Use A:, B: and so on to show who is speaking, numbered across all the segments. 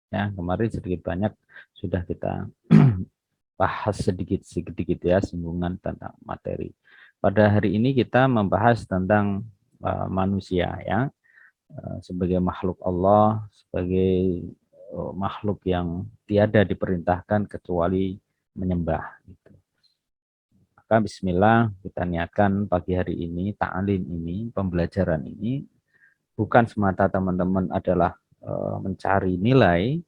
A: Ya, kemarin sedikit banyak sudah kita bahas sedikit ya singgungan tentang materi. Pada hari ini kita membahas tentang manusia ya, sebagai makhluk Allah, sebagai makhluk yang tiada diperintahkan kecuali menyembah. Gitu. Maka Bismillah kita niatkan pagi hari ini, ta'lim ini, pembelajaran ini bukan semata teman-teman adalah mencari nilai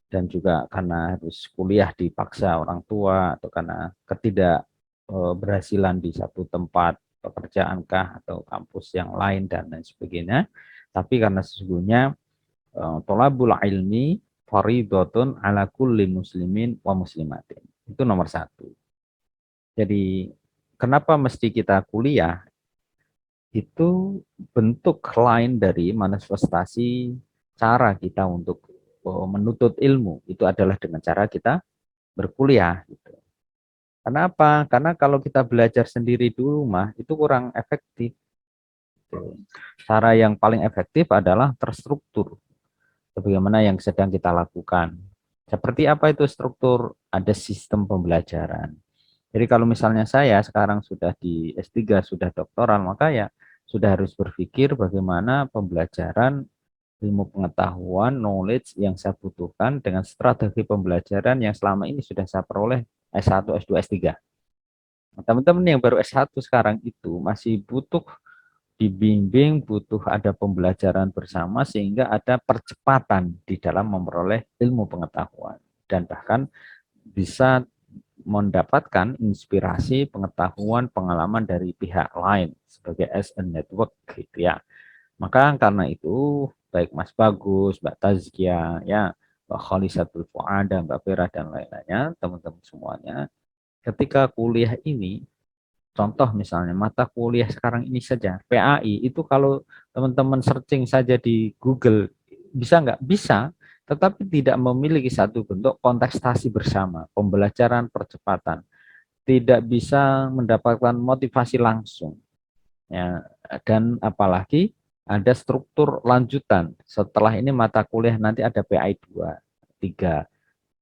A: dan juga karena harus kuliah dipaksa orang tua atau karena ketidakberhasilan di satu tempat pekerjaankah atau kampus yang lain dan lain sebagainya, tapi karena sesungguhnya tolabul ilmi faridotun ala kulli muslimin wa muslimatin. Itu nomor satu. Jadi kenapa mesti kita kuliah? Itu bentuk lain dari manifestasi cara kita untuk menuntut ilmu. Itu adalah dengan cara kita berkuliah. Gitu. Karena apa? Karena kalau kita belajar sendiri di rumah itu kurang efektif. Gitu. Cara yang paling efektif adalah terstruktur. Sebagaimana yang sedang kita lakukan. Seperti apa itu struktur? Ada sistem pembelajaran. Jadi kalau misalnya saya sekarang sudah di S3, sudah doktoral, maka ya sudah harus berpikir bagaimana pembelajaran ilmu pengetahuan, knowledge yang saya butuhkan dengan strategi pembelajaran yang selama ini sudah saya peroleh S1, S2, S3. Teman-teman yang baru S1 sekarang itu masih butuh dibimbing, butuh ada pembelajaran bersama sehingga ada percepatan di dalam memperoleh ilmu pengetahuan dan bahkan bisa mendapatkan inspirasi, pengetahuan, pengalaman dari pihak lain sebagai as a network gitu ya. Maka karena itu baik Mas Bagus, Mbak Tazkia, ya, Mbak Khalisatul Fuada, Mbak Vera dan lain-lainnya, teman-teman semuanya, ketika kuliah ini, contoh misalnya mata kuliah sekarang ini saja, PAI itu kalau teman-teman searching saja di Google bisa nggak? Bisa, tetapi tidak memiliki satu bentuk kontestasi bersama, pembelajaran percepatan, tidak bisa mendapatkan motivasi langsung, ya, dan apalagi ada struktur lanjutan. Setelah ini mata kuliah nanti ada PAI 2, 3,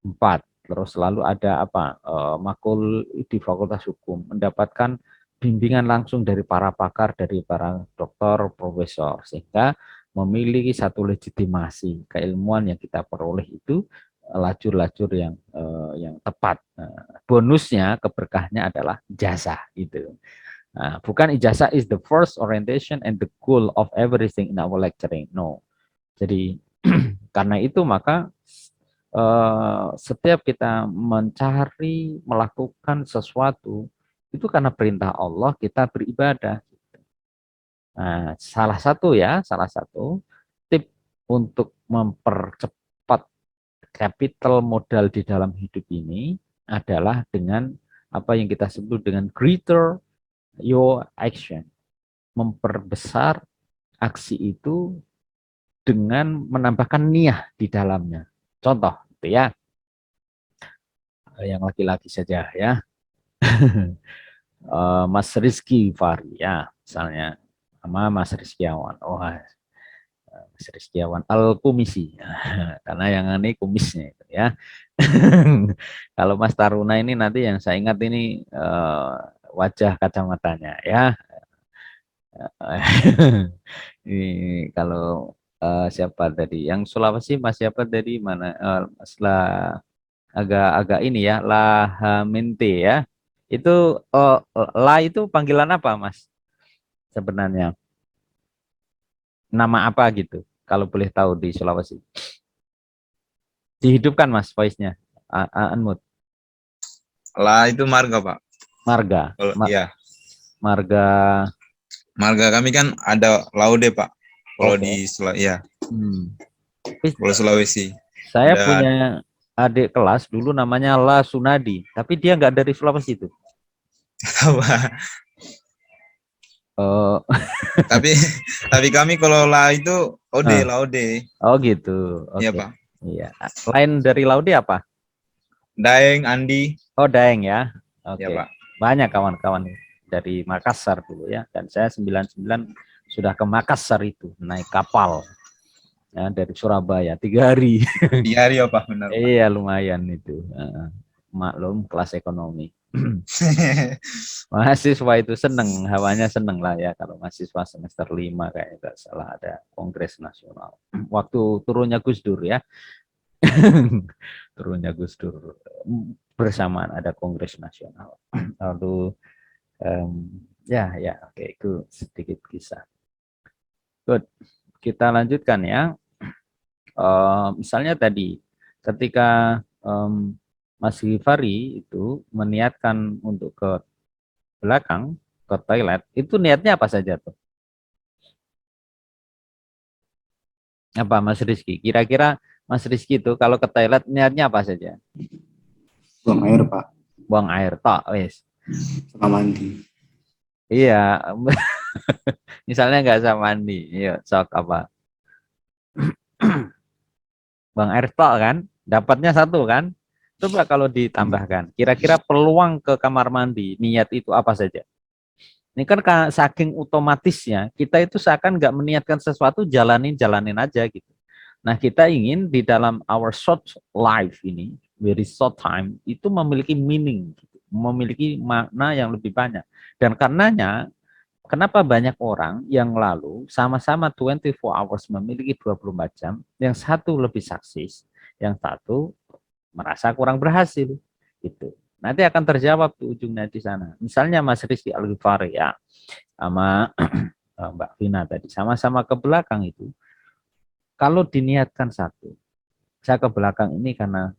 A: 4. Terus lalu ada apa? Makul di Fakultas Hukum mendapatkan bimbingan langsung dari para pakar, dari para doktor, profesor, sehingga memiliki satu legitimasi keilmuan yang kita peroleh itu lajur-lajur yang tepat. Bonusnya, keberkahnya adalah jasa itu. Nah, bukan ijazah is the first orientation and the goal of everything in our lecturing. No. Jadi karena itu maka setiap kita mencari melakukan sesuatu itu karena perintah Allah kita beribadah. Nah, salah satu tip untuk mempercepat capital modal di dalam hidup ini adalah dengan apa yang kita sebut dengan greater your action, memperbesar aksi itu dengan menambahkan niat di dalamnya. Contoh, gitu ya, yang laki-laki saja ya, Mas Rizky Fahri ya, misalnya sama Mas Rizkiawan. Oh, Mas Rizkiawan Al-Kumisi, karena yang ini kumisnya itu ya. Kalau Mas Taruna ini nanti yang saya ingat ini wajah kacamatanya ya. Ini kalau siapa tadi? Yang Sulawesi Mas siapa tadi mana? Mas agak-agak ini ya, Lahamente ya. Itu La itu panggilan apa Mas? Sebenarnya nama apa gitu? Kalau boleh tahu di Sulawesi. Dihidupkan Mas voice-nya. Unmute.
B: Lah itu marga, Pak.
A: Marga.
B: Kalau iya,
A: Marga.
B: marga kami kan ada Laude, Pak. Kalau
A: Oke.
B: di ya,
A: Hmm.
B: kalau Sulawesi
A: Saya
B: ada
A: punya adik kelas dulu namanya La Sunadi, tapi dia nggak dari Sulawesi itu.
B: apa?
A: Oh,
B: Tapi tapi kami kalau lah itu
A: eh,
B: Laude.
A: oh gitu.
B: Iya,
A: Oke.
B: Pak.
A: Iya. Lain dari Laude apa?
B: Daeng, Andi.
A: Oh, Daeng ya.
B: Ya,
A: Oke.
B: Pak.
A: Banyak kawan-kawan dari Makassar dulu ya. Dan saya 99 sudah ke Makassar itu naik kapal. ya, dari Surabaya 3 hari.
B: 3 hari ya Pak, benar Pak.
A: Iya lumayan itu. Maklum kelas ekonomi. Mahasiswa itu seneng, hawanya seneng lah ya kalau mahasiswa semester 5 kayak nggak salah ada Kongres Nasional. Waktu turunnya Gus Dur ya, turunnya Gus Dur bersamaan ada Kongres Nasional. Lalu ya ya oke itu sedikit kisah. Good, kita lanjutkan ya. Misalnya tadi ketika Mas Gifari itu meniatkan untuk ke belakang ke toilet, itu niatnya apa saja tuh? Apa Mas Rizky? Kira-kira Mas Rizky itu kalau ke toilet niatnya apa saja?
C: Buang air, Pak.
A: Buang air tok, wes.
C: Sama mandi.
A: Iya, misalnya nggak sama mandi, iya, sok apa? Buang air tok kan, dapatnya satu kan? Coba kalau ditambahkan, kira-kira peluang ke kamar mandi, niat itu apa saja? Ini kan saking otomatisnya, kita itu seakan nggak meniatkan sesuatu, jalanin aja gitu. Nah, kita ingin di dalam our short life ini, very short time, itu memiliki meaning, gitu. Memiliki makna yang lebih banyak. Dan karenanya, kenapa banyak orang yang lalu sama-sama 24 hours memiliki 24 jam, yang satu lebih sukses, yang satu merasa kurang berhasil. Gitu. Nanti akan terjawab di ujungnya di sana. Misalnya Mas Rizky Al-Ghifari ya, sama Mbak Vina tadi, sama-sama ke belakang itu, kalau diniatkan satu, saya ke belakang ini karena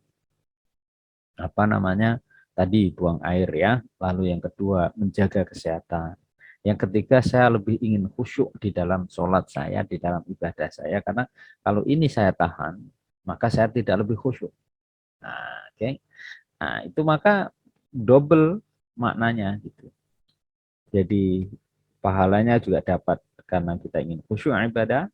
A: apa namanya tadi buang air ya, lalu yang kedua menjaga kesehatan, yang ketiga saya lebih ingin khusyuk di dalam sholat saya, di dalam ibadah saya, karena kalau ini saya tahan, maka saya tidak lebih khusyuk. Nah, oke. Nah, itu maka double maknanya gitu. Jadi pahalanya juga dapat karena kita ingin khusyuk ibadah,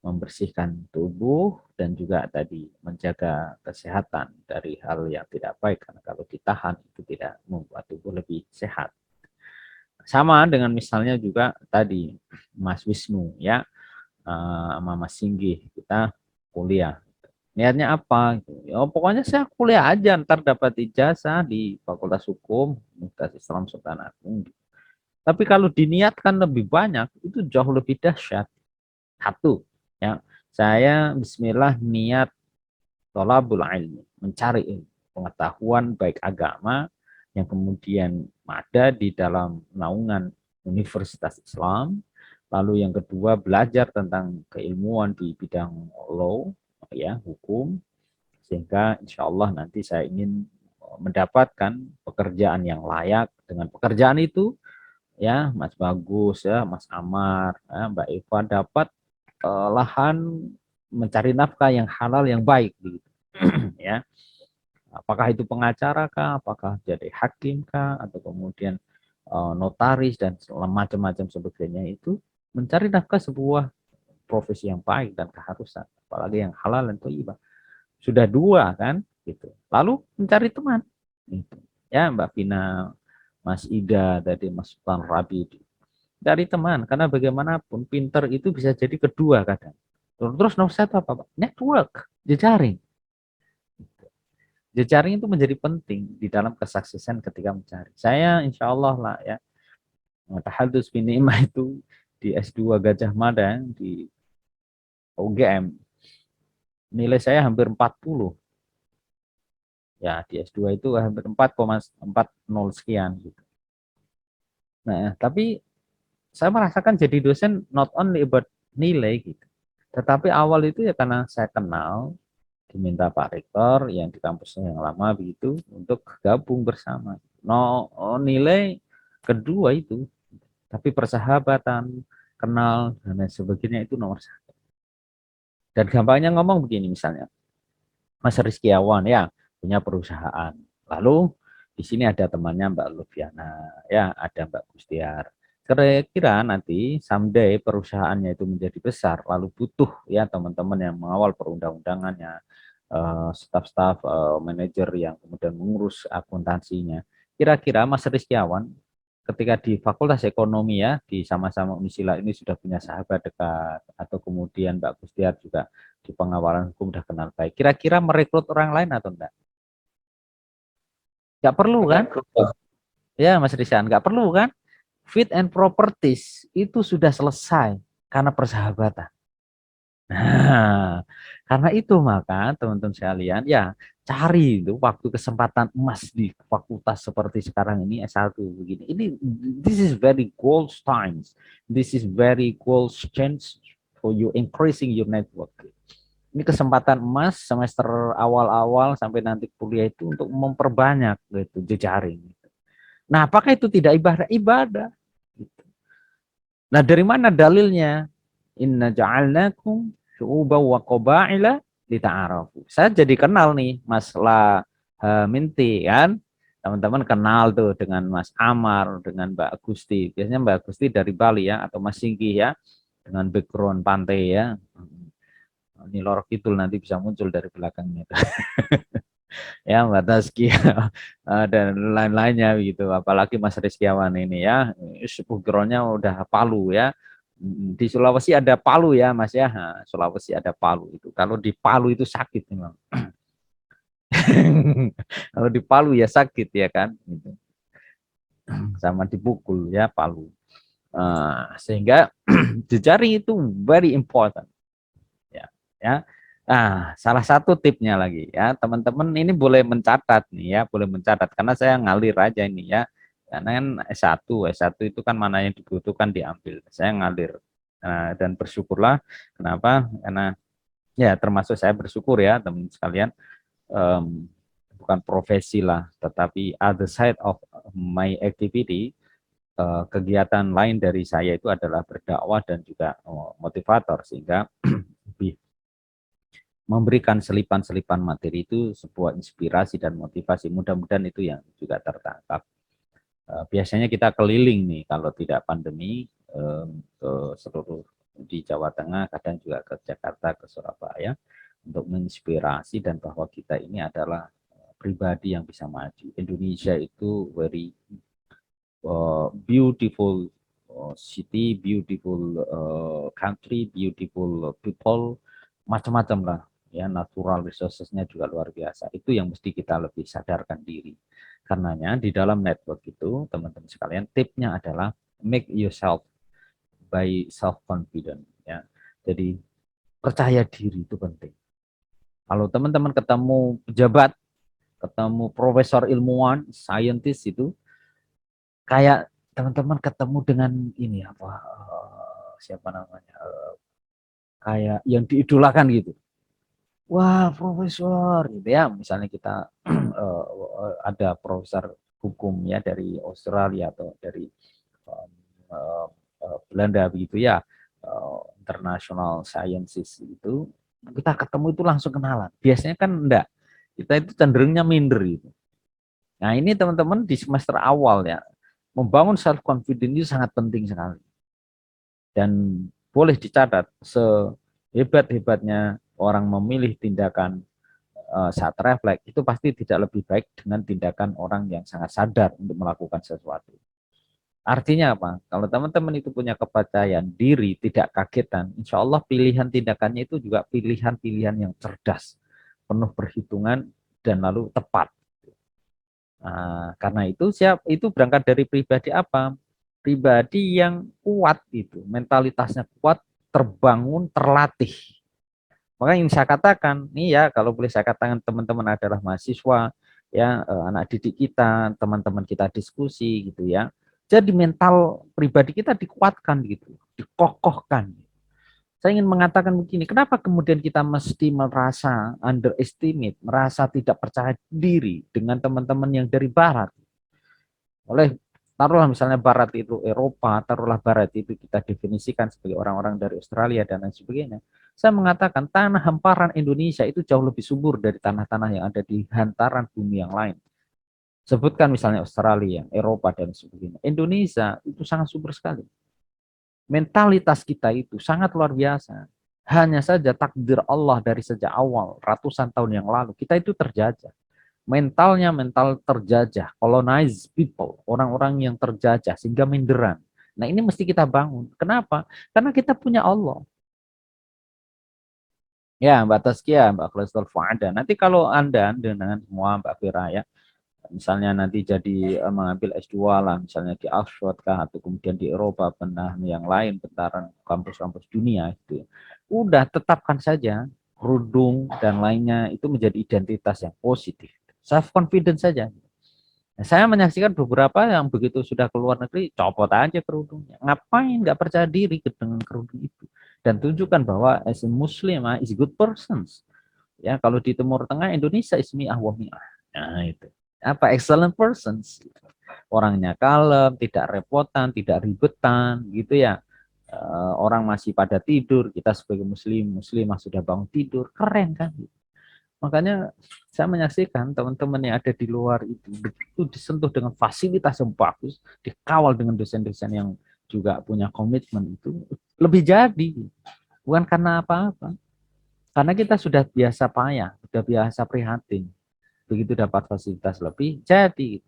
A: membersihkan tubuh, dan juga tadi menjaga kesehatan dari hal yang tidak baik, karena kalau ditahan itu tidak membuat tubuh lebih sehat. Sama dengan misalnya juga tadi Mas Wisnu ya, sama Mas Singgih, kita kuliah. Niatnya apa? Ya, pokoknya saya kuliah aja, ntar dapat ijazah di Fakultas Hukum Universitas Islam Sultan Agung. Tapi kalau diniatkan lebih banyak, itu jauh lebih dahsyat. Satu, ya, saya Bismillah niat tolabul ilmi, mencari ilmu, pengetahuan baik agama yang kemudian ada di dalam naungan Universitas Islam. Lalu yang kedua belajar tentang keilmuan di bidang law, ya hukum, sehingga insya Allah nanti saya ingin mendapatkan pekerjaan yang layak. Dengan pekerjaan itu ya Mas Bagus ya Mas Amar ya, Mbak Eva dapat lahan mencari nafkah yang halal yang baik gitu. Ya, apakah itu pengacara kah, apakah jadi hakim kah, atau kemudian notaris dan macam-macam sebagainya, itu mencari nafkah sebuah profesi yang baik dan keharusan, apalagi yang halal dan thayyibah. Sudah dua kan gitu. Lalu mencari teman gitu. Ya Mbak Vina, Mas Ida, tadi Mas Sultan Rabi, dari teman, karena bagaimanapun pinter itu bisa jadi kedua kadang. Terus nomor satu apa Pak? Network, jejaring. Jejaring itu menjadi penting di dalam kesuksesan ketika mencari. Saya insya Allah lah ya, tahadus binimah itu di S2 Gajah Mada di UGM. Nilai saya hampir 40. Ya, di S2 itu hampir 4,40 sekian gitu. Nah, tapi saya merasakan jadi dosen not only about nilai gitu. Tetapi awal itu ya karena saya kenal, diminta Pak Rektor yang di kampusnya yang lama begitu untuk gabung bersama. No, nilai kedua itu, tapi persahabatan, kenal dan lain sebagainya itu nomor satu. Dan gampangnya ngomong begini misalnya, Mas Rizkiawan ya punya perusahaan. Lalu di sini ada temannya Mbak Lufiana, ya ada Mbak Gustiar. Kira-kira nanti someday perusahaannya itu menjadi besar, lalu butuh ya teman-teman yang mengawal perundang-undangannya, staf-staf, manajer yang kemudian mengurus akuntansinya. Kira-kira Mas Rizkiawan ketika di Fakultas Ekonomi ya, di sama-sama Unisila ini sudah punya sahabat dekat, atau kemudian Mbak Gustiar juga di pengawalan hukum udah kenal baik. Kira-kira merekrut orang lain atau enggak? Nggak perlu kan? Ya Mas Rizan, nggak perlu kan? Fit and properties itu sudah selesai karena persahabatan. Nah, karena itu maka teman-teman sekalian ya cari itu waktu kesempatan emas di fakultas seperti sekarang ini S1 begini. This is very gold times. This is very gold chance for you increasing your network. Ini kesempatan emas semester awal-awal sampai nanti kuliah itu untuk memperbanyak gitu jejaring. Nah, apakah itu tidak ibadah? Ibadah. Nah, dari mana dalilnya? Inna ja'alnakum syu'uban wa qaba'ila lita'arafu. Saya jadi kenal nih Mas La Minti kan. Teman-teman kenal tuh dengan Mas Amar, dengan Mbak Agusti. Biasanya Mbak Agusti dari Bali ya, atau Mas Singgi ya, dengan background pantai ya. Ini lorok Kidul nanti bisa muncul dari belakangnya. Ya Mbak Taski dan lain-lainnya gitu, apalagi Mas Rizkiawan ini ya, backgroundnya udah Palu ya. Di Sulawesi ada Palu ya Mas ya. Nah, Sulawesi ada Palu itu. Kalau di Palu itu sakit memang. Kalau di Palu ya sakit ya kan. Gitu. Sama dipukul ya Palu. Sehingga jejaring itu very important. Ya, ya. Nah, salah satu tipnya lagi ya, teman-teman ini boleh mencatat nih ya, boleh mencatat karena saya ngalir aja ini ya. Karena kan S1 itu kan mana yang dibutuhkan diambil. Saya ngalir. Nah, dan bersyukurlah kenapa? Karena ya termasuk saya bersyukur ya teman sekalian, bukan profesi lah, tetapi other side of my activity, kegiatan lain dari saya itu adalah berdakwah dan juga motivator, sehingga lebih memberikan selipan-selipan materi itu sebuah inspirasi dan motivasi. Mudah-mudahan itu yang juga tertangkap. Biasanya kita keliling nih kalau tidak pandemi ke seluruh di Jawa Tengah, kadang juga ke Jakarta, ke Surabaya untuk menginspirasi dan bahwa kita ini adalah pribadi yang bisa maju. Indonesia itu very beautiful city, beautiful country, beautiful people, macam-macam lah ya, natural resources-nya juga luar biasa. Itu yang mesti kita lebih sadarkan diri. Karenanya di dalam network itu teman-teman sekalian, tipnya adalah make yourself by self confident ya. Jadi percaya diri itu penting. Kalau teman-teman ketemu pejabat, ketemu profesor ilmuwan, scientist itu kayak teman-teman ketemu dengan ini apa siapa namanya kayak yang diidolakan gitu. Wah, profesor gitu ya. Misalnya kita ada profesor hukum ya dari Australia atau dari Belanda begitu ya, international sciences itu, kita ketemu itu langsung kenalan. Biasanya kan enggak. Kita itu cenderungnya minder gitu. Nah, ini teman-teman di semester awal ya, membangun self confidence itu sangat penting sekali. Dan boleh dicatat, sehebat-hebatnya orang memilih tindakan saat refleks, itu pasti tidak lebih baik dengan tindakan orang yang sangat sadar untuk melakukan sesuatu. Artinya apa? Kalau teman-teman itu punya kepercayaan diri, tidak kagetan, insya Allah pilihan tindakannya itu juga pilihan-pilihan yang cerdas, penuh perhitungan, dan lalu tepat. Nah, karena itu berangkat dari pribadi apa? Pribadi yang kuat itu, mentalitasnya kuat, terbangun, terlatih. Makanya yang saya katakan, nih ya, kalau boleh saya katakan teman-teman adalah mahasiswa, ya anak didik kita, teman-teman kita diskusi gitu ya. Jadi mental pribadi kita dikuatkan gitu, dikokohkan. Saya ingin mengatakan begini, kenapa kemudian kita mesti merasa underestimate, merasa tidak percaya diri dengan teman-teman yang dari barat? Oleh taruhlah misalnya barat itu Eropa, taruhlah barat itu kita definisikan sebagai orang-orang dari Australia dan lain sebagainya. Saya mengatakan tanah hamparan Indonesia itu jauh lebih subur dari tanah-tanah yang ada di hantaran bumi yang lain. Sebutkan misalnya Australia, Eropa dan sebagainya. Indonesia itu sangat subur sekali. Mentalitas kita itu sangat luar biasa. Hanya saja takdir Allah dari sejak awal, ratusan tahun yang lalu, kita itu terjajah. mentalnya mental terjajah, colonized people, orang-orang yang terjajah sehingga minderan. Nah, ini mesti kita bangun. Kenapa? Karena kita punya Allah. Ya, Mbak Taskia, Mbak Kristal Fuada. Nanti kalau Anda dengan semua Mbak Fira ya, misalnya nanti jadi mengambil S2 lah, misalnya di Oxford kah, atau kemudian di Eropa, pernah yang lain, bentaran kampus-kampus dunia itu. Udah tetapkan saja kerudung dan lainnya itu menjadi identitas yang positif. Self confidence saja. Nah, saya menyaksikan beberapa yang begitu sudah keluar negeri, copot aja kerudungnya. Ngapain nggak percaya diri dengan kerudung itu? Dan tunjukkan bahwa as a Muslim is a good persons. Ya, kalau di Timur Tengah Indonesia ismi wa mi'ah. Nah, itu. Apa excellent persons. Orangnya kalem, tidak repotan, tidak ribetan, gitu ya. Orang masih pada tidur, kita sebagai muslimah sudah bangun tidur, keren kan? Makanya saya menyaksikan teman-teman yang ada di luar itu begitu disentuh dengan fasilitas yang bagus, dikawal dengan dosen-dosen yang juga punya komitmen itu lebih jadi. Bukan karena apa-apa. Karena kita sudah biasa payah, sudah biasa prihatin. Begitu dapat fasilitas lebih, jadi.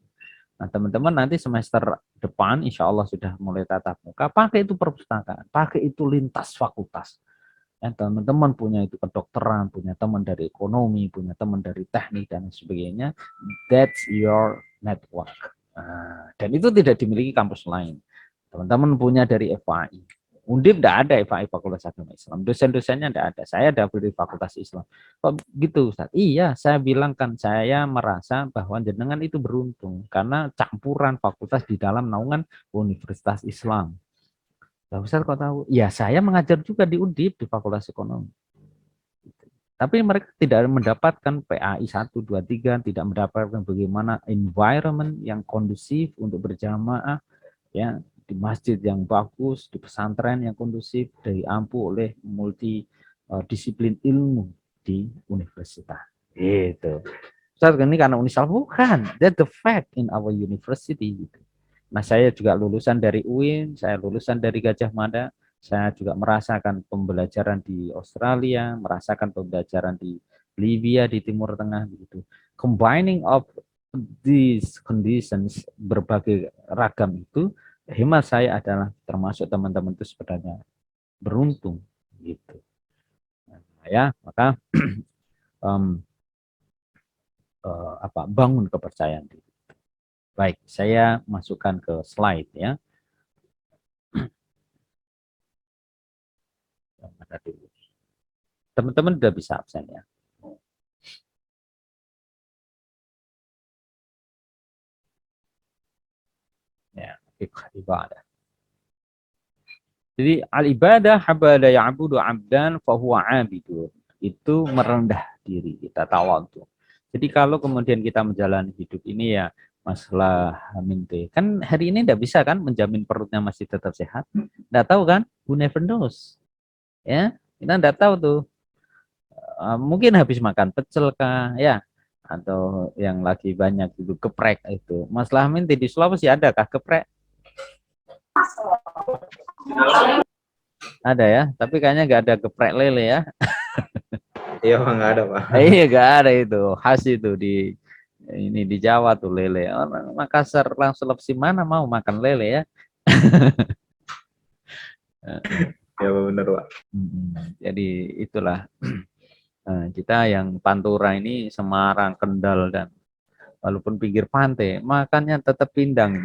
A: Nah, teman-teman nanti semester depan, insya Allah sudah mulai tatap muka, pakai itu perpustakaan, pakai itu lintas fakultas. Ya, teman-teman punya itu kedokteran, punya teman dari ekonomi, punya teman dari teknik, dan sebagainya. That's your network. Nah, dan itu tidak dimiliki kampus lain. Teman-teman punya dari FAI. Undip tidak ada FAI Fakultas Agama Islam. Dosen-dosennya tidak ada. Saya ada dari Fakultas Islam. Kok gitu, Ustaz? Iya, saya bilang kan saya merasa bahwa jenengan itu beruntung karena campuran fakultas di dalam naungan Universitas Islam. Nah, Ustaz kok tahu? Ya, saya mengajar juga di Undip di Fakultas Ekonomi. Tapi mereka tidak mendapatkan PAI 1, 2, 3, tidak mendapatkan bagaimana environment yang kondusif untuk berjamaah, ya, di masjid yang bagus, di pesantren yang kondusif, diampu oleh multi disiplin ilmu di universitas. Gitu. Ustaz, ini karena Unisal bukan, that's the fact in our university. Gitu. Nah, saya juga lulusan dari UIN, saya lulusan dari Gajah Mada, saya juga merasakan pembelajaran di Australia, merasakan pembelajaran di Libya, di Timur Tengah, gitu. Combining of these conditions, berbagai ragam itu, hemat saya adalah termasuk teman-teman itu sebenarnya beruntung, gitu. Nah, ya, maka bangun kepercayaan diri. Baik, saya masukkan ke slide ya. Teman-teman sudah bisa absen ya. Ya, ibadah. Jadi al-ibadah habada ya'budu 'abdan fahuwa 'abidun. Itu merendah diri, kita tawadhu. Jadi kalau kemudian kita menjalani hidup ini ya masalah minte. Kan hari ini tidak bisa kan menjamin perutnya masih tetap sehat. Tidak tahu kan? Who never knows. Ya, kita tidak tahu tuh. Mungkin habis makan pecel kah, ya, atau yang lagi banyak itu geprek itu. Mas Lahmin di Sulawesi ada kah geprek? Ada ya, tapi kayaknya nggak ada geprek lele ya.
B: Iya, Pak, nggak ada, Pak.
A: Iya, nggak ada itu, khas itu di Jawa tuh lele. Orang Makassar langsung Sulawesi mana mau makan lele ya.
B: Ya, benar, Pak.
A: Jadi itulah kita yang Pantura ini Semarang, Kendal, dan walaupun pinggir pantai makannya tetap pindang.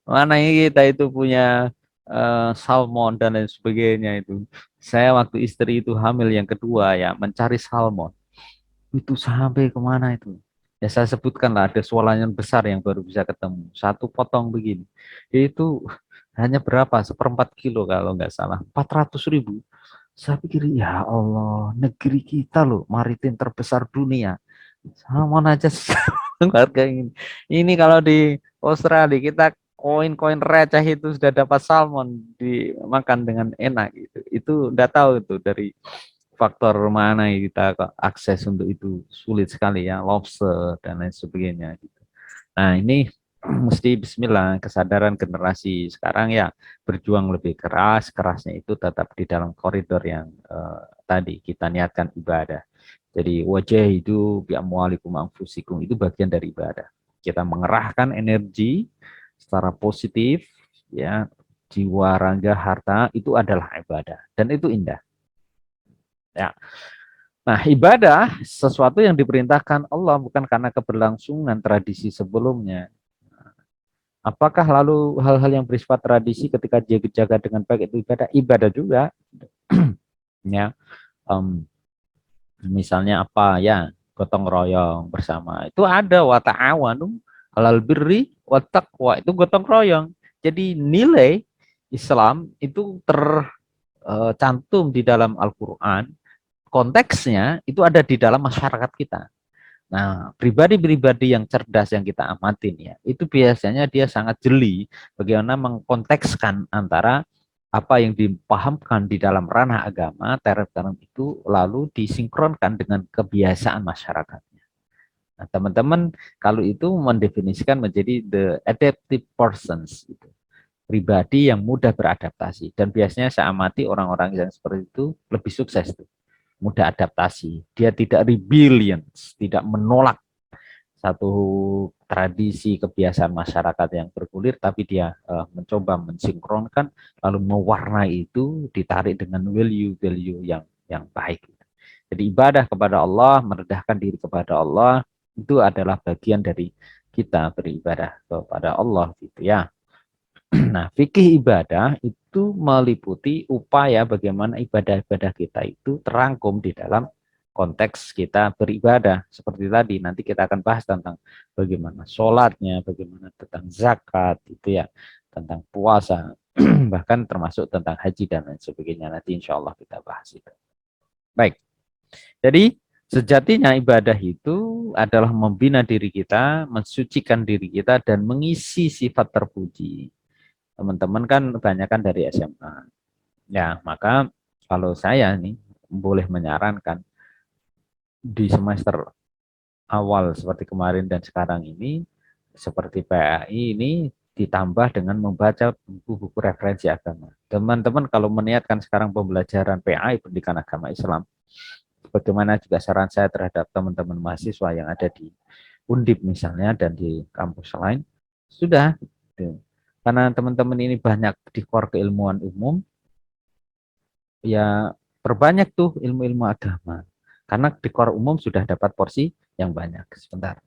A: Mana kita itu punya salmon dan lain sebagainya itu. Saya waktu istri itu hamil yang kedua ya mencari salmon. Itu sampai kemana itu? Ya saya sebutkan lah ada swalayan besar yang baru bisa ketemu. Satu potong begini. Itu hanya berapa? 1/4 kilo kalau nggak salah. 400.000. Saya pikir ya Allah, negeri kita loh maritim terbesar dunia. Salmon aja harga ini. Ini kalau di Australia kita koin-koin receh itu sudah dapat salmon dimakan dengan enak gitu. Itu udah tahu itu dari faktor mana kita akses untuk itu sulit sekali ya, lobster dan lain sebagainya gitu. Nah, ini mesti bismillah kesadaran generasi sekarang ya berjuang lebih keras, kerasnya itu tetap di dalam koridor yang tadi kita niatkan ibadah. Jadi wajah itu bi amwalikum anfusikum itu bagian dari ibadah. Kita mengerahkan energi secara positif, ya, jiwa, raga, harta itu adalah ibadah dan itu indah. Ya. Nah, ibadah sesuatu yang diperintahkan Allah bukan karena keberlangsungan tradisi sebelumnya. Apakah lalu hal-hal yang bersifat tradisi ketika dia dijaga dengan baik itu ibadah? Ibadah juga. Ya, misalnya apa ya, gotong royong bersama. Itu ada wa ta'awanu 'alal birri wat taqwa, itu gotong royong. Jadi nilai Islam itu tercantum di dalam Al-Qur'an, konteksnya itu ada di dalam masyarakat kita. Nah, pribadi-pribadi yang cerdas yang kita amatin ya, itu biasanya dia sangat jeli bagaimana mengkontekskan antara apa yang dipahamkan di dalam ranah agama, term-term itu lalu disinkronkan dengan kebiasaan masyarakatnya. Nah, teman-teman kalau itu mendefinisikan menjadi the adaptive persons, gitu. Pribadi yang mudah beradaptasi, dan biasanya saya amati orang-orang yang seperti itu lebih sukses tuh, mudah adaptasi. Dia tidak rebellion, tidak menolak satu tradisi kebiasaan masyarakat yang bergulir, tapi dia mencoba mensinkronkan, lalu mewarnai itu, ditarik dengan value-value yang baik. Jadi ibadah kepada Allah, merendahkan diri kepada Allah, itu adalah bagian dari kita beribadah kepada Allah, gitu ya. Nah, fikih ibadah itu meliputi upaya bagaimana ibadah-ibadah kita itu terangkum di dalam konteks kita beribadah. Seperti tadi, nanti kita akan bahas tentang bagaimana sholatnya, bagaimana tentang zakat, itu ya, tentang puasa, bahkan termasuk tentang haji dan lain sebagainya. Nanti insya Allah kita bahas itu. Baik, jadi sejatinya ibadah itu adalah membina diri kita, mensucikan diri kita, dan mengisi sifat terpuji. Teman-teman kan kebanyakan dari SMA. Ya, maka kalau saya nih boleh menyarankan di semester awal seperti kemarin dan sekarang ini, seperti PAI ini ditambah dengan membaca buku-buku referensi agama. Teman-teman kalau meniatkan sekarang pembelajaran PAI, pendidikan agama Islam, bagaimana juga saran saya terhadap teman-teman mahasiswa yang ada di Undip misalnya dan di kampus lain, sudah. Karena teman-teman ini banyak di core keilmuan umum, ya perbanyak tuh ilmu-ilmu agama. Karena di core umum sudah dapat porsi yang banyak. Sebentar.